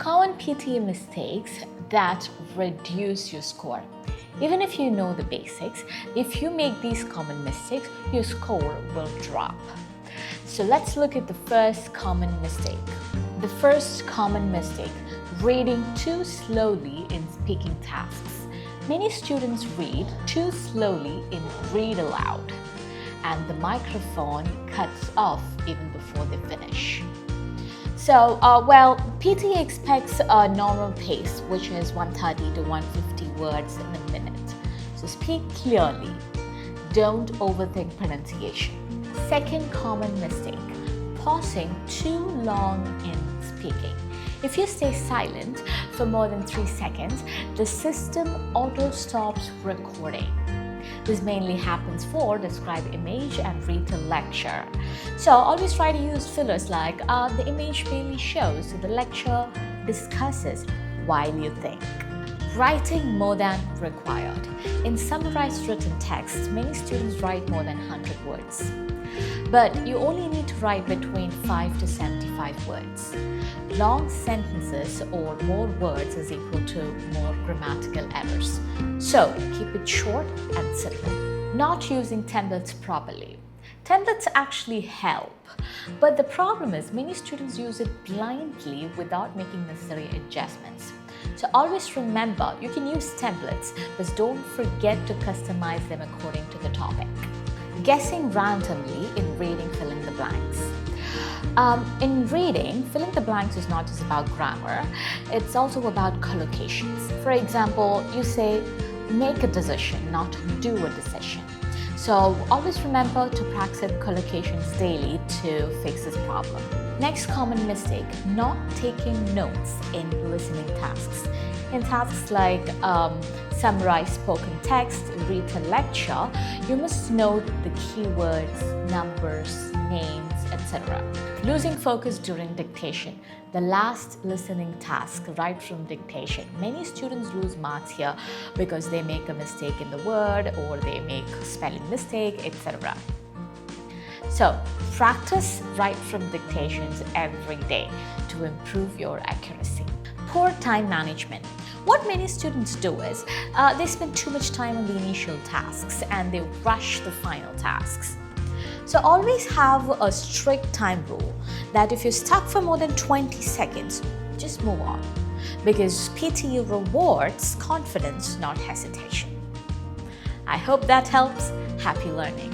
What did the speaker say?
Common PTE mistakes that reduce your score. Even if you know the basics, if you make these common mistakes, your score will drop. So let's look at the first common mistake. The first common mistake, reading too slowly in speaking tasks. Many students read too slowly in read aloud, and the microphone cuts off even before they finish. So, PTE expects a normal pace, which is 130 to 150 words in a minute. So speak clearly. Don't overthink pronunciation. Second common mistake, pausing too long in speaking. If you stay silent for more than 3 seconds, the system auto-stops recording. This mainly happens for describe image and read a lecture. So always try to use fillers like the image mainly shows, so the lecture discusses while you think. Writing more than required. In summarized written texts, many students write more than 100 words. But you only need to write between 5 to 75 words. Long sentences or more words is equal to more grammatical errors. So keep it short and simple. Not using templates properly. Templates actually help, but the problem is many students use it blindly without making necessary adjustments. So always remember, you can use templates, but don't forget to customize them according to the topic. Guessing randomly in reading fill in the blanks. In reading, fill in the blanks is not just about grammar, it's also about collocations. For example, you say, make a decision, not do a decision. So always remember to practice collocations daily to fix this problem. Next common mistake, not taking notes in listening tasks. In tasks like summarize spoken text, read a lecture, you must note the keywords, numbers, names, etc. Losing focus during dictation. The last listening task right from dictation. Many students lose marks here because they make a mistake in the word or they make a spelling mistake, etc. So practice right from dictations every day to improve your accuracy. Poor time management. What many students do is they spend too much time on the initial tasks and they rush the final tasks. So always have a strict time rule that if you're stuck for more than 20 seconds, just move on, because PTE rewards confidence, not hesitation. I hope that helps. Happy learning.